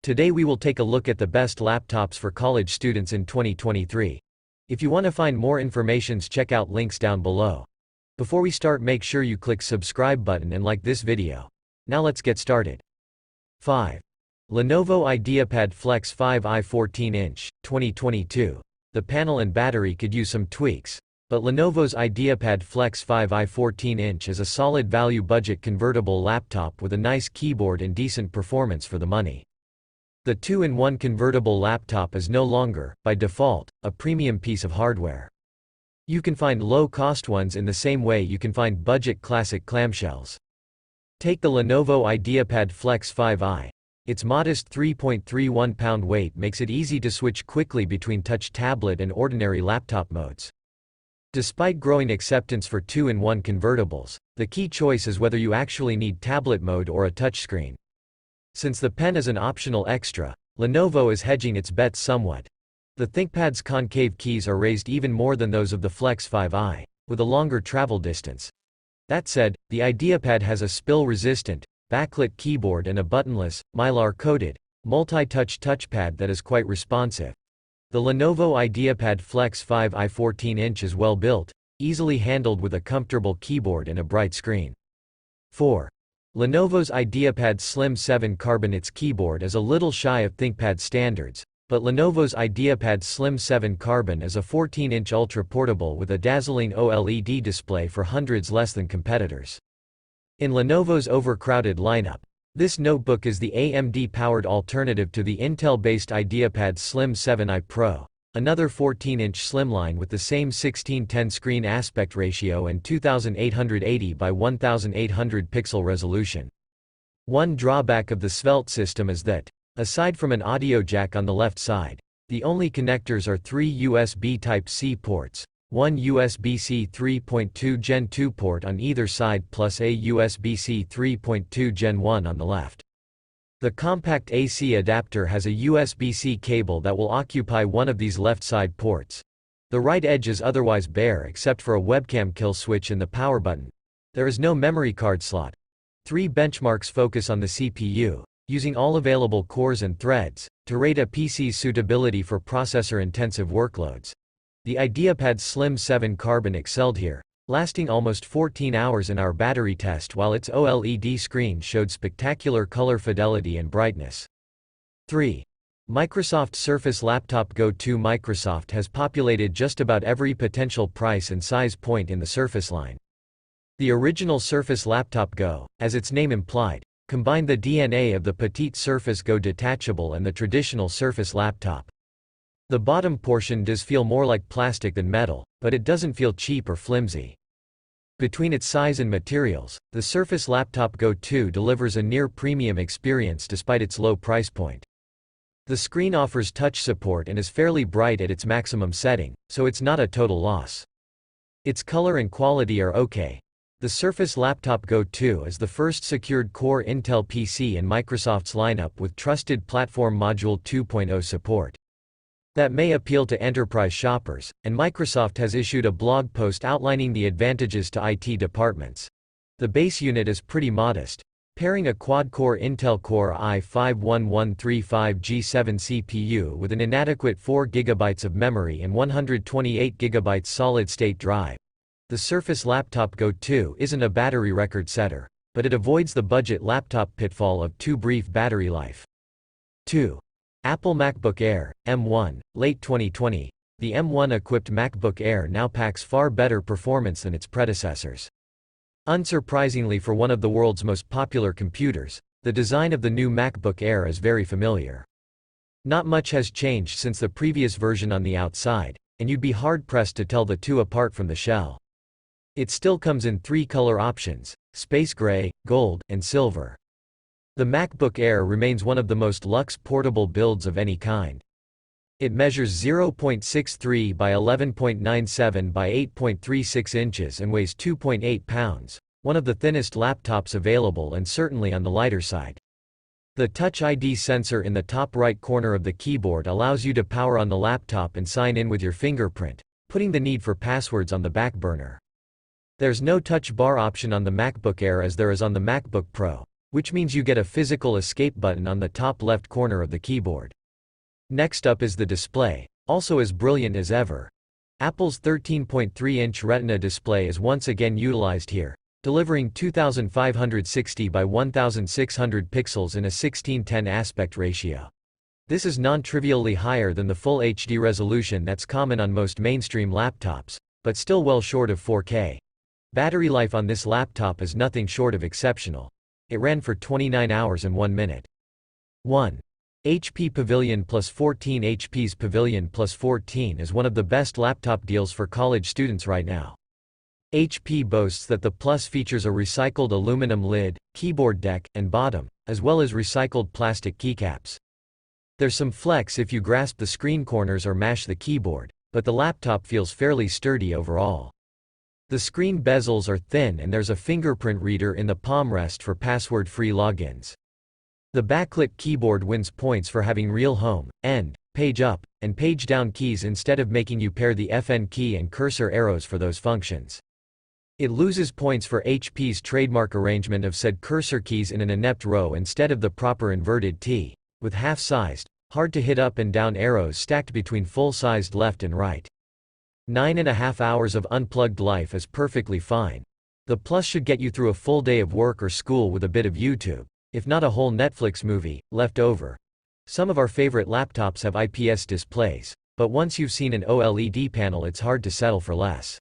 Today we will take a look at the best laptops for college students in 2023. If you want to find more information, check out links down below. Before we start, make sure you click subscribe button and like this video. Now let's get started. 5. Lenovo IdeaPad Flex 5i 14-inch, 2022. The panel and battery could use some tweaks, but Lenovo's IdeaPad Flex 5i 14-inch is a solid value budget convertible laptop with a nice keyboard and decent performance for the money. The 2-in-1 convertible laptop is no longer, by default, a premium piece of hardware. You can find low-cost ones in the same way you can find budget classic clamshells. Take the Lenovo IdeaPad Flex 5i. Its modest 3.31-pound weight makes it easy to switch quickly between touch tablet and ordinary laptop modes. Despite growing acceptance for 2-in-1 convertibles, the key choice is whether you actually need tablet mode or a touchscreen. Since the pen is an optional extra, Lenovo is hedging its bets somewhat. The ThinkPad's concave keys are raised even more than those of the Flex 5i, with a longer travel distance. That said, the IdeaPad has a spill-resistant, backlit keyboard and a buttonless, mylar-coated, multi-touch touchpad that is quite responsive. The Lenovo IdeaPad Flex 5i 14-inch is well built, easily handled with a comfortable keyboard and a bright screen. 4. Lenovo's IdeaPad Slim 7 Carbon. Its keyboard is a little shy of ThinkPad standards, but Lenovo's IdeaPad Slim 7 Carbon is a 14-inch ultra-portable with a dazzling OLED display for hundreds less than competitors. In Lenovo's overcrowded lineup, this notebook is the AMD-powered alternative to the Intel-based IdeaPad Slim 7i Pro, another 14-inch slimline with the same 16:10 screen aspect ratio and 2880 by 1800 pixel resolution. One drawback of the svelte system is that, aside from an audio jack on the left side, the only connectors are 3 USB Type-C ports, one USB-C 3.2 Gen 2 port on either side plus a USB-C 3.2 Gen 1 on the left. The compact AC adapter has a USB-C cable that will occupy one of these left side ports. The right edge is otherwise bare except for a webcam kill switch in the power button. There is no memory card slot. 3 benchmarks focus on the CPU, using all available cores and threads, to rate a PC's suitability for processor-intensive workloads. The IdeaPad Slim 7 Carbon excelled here, lasting almost 14 hours in our battery test while its OLED screen showed spectacular color fidelity and brightness. 3. Microsoft Surface Laptop Go 2. Microsoft has populated just about every potential price and size point in the Surface line. The original Surface Laptop Go, as its name implied, combined the DNA of the petite Surface Go detachable and the traditional Surface laptop. The bottom portion does feel more like plastic than metal, but it doesn't feel cheap or flimsy. Between its size and materials, the Surface Laptop Go 2 delivers a near-premium experience despite its low price point. The screen offers touch support and is fairly bright at its maximum setting, so it's not a total loss. Its color and quality are okay. The Surface Laptop Go 2 is the first secured core Intel PC in Microsoft's lineup with Trusted Platform Module 2.0 support. That may appeal to enterprise shoppers, and Microsoft has issued a blog post outlining the advantages to IT departments. The base unit is pretty modest, pairing a quad-core Intel Core i5-1135G7 CPU with an inadequate 4 GB of memory and 128 GB solid-state drive. The Surface Laptop Go 2 isn't a battery record setter, but it avoids the budget laptop pitfall of too brief battery life. 2. Apple MacBook Air, M1, late 2020. The M1-equipped MacBook Air now packs far better performance than its predecessors. Unsurprisingly for one of the world's most popular computers, the design of the new MacBook Air is very familiar. Not much has changed since the previous version on the outside, and you'd be hard-pressed to tell the two apart from the shell. It still comes in 3 color options: space gray, gold, and silver. The MacBook Air remains one of the most luxe portable builds of any kind. It measures 0.63 by 11.97 by 8.36 inches and weighs 2.8 pounds, one of the thinnest laptops available and certainly on the lighter side. The Touch ID sensor in the top right corner of the keyboard allows you to power on the laptop and sign in with your fingerprint, putting the need for passwords on the back burner. There's no touch bar option on the MacBook Air as there is on the MacBook Pro, which means you get a physical escape button on the top left corner of the keyboard. Next up is the display, also as brilliant as ever. Apple's 13.3-inch Retina display is once again utilized here, delivering 2560 by 1600 pixels in a 16:10 aspect ratio. This is non-trivially higher than the full HD resolution that's common on most mainstream laptops, but still well short of 4K. Battery life on this laptop is nothing short of exceptional. It ran for 29 hours and 1 minute. 1. HP Pavilion Plus 14. HP's Pavilion Plus 14 is one of the best laptop deals for college students right now. HP boasts that the Plus features a recycled aluminum lid, keyboard deck, and bottom, as well as recycled plastic keycaps. There's some flex if you grasp the screen corners or mash the keyboard, but the laptop feels fairly sturdy overall. The screen bezels are thin and there's a fingerprint reader in the palm rest for password-free logins. The backlit keyboard wins points for having real home, end, page up, and page down keys instead of making you pair the FN key and cursor arrows for those functions. It loses points for HP's trademark arrangement of said cursor keys in an inept row instead of the proper inverted T, with half-sized, hard-to-hit up and down arrows stacked between full-sized left and right. 9.5 hours of unplugged life is perfectly fine. The Plus should get you through a full day of work or school with a bit of YouTube, if not a whole Netflix movie, left over. Some of our favorite laptops have IPS displays, but once you've seen an OLED panel it's hard to settle for less.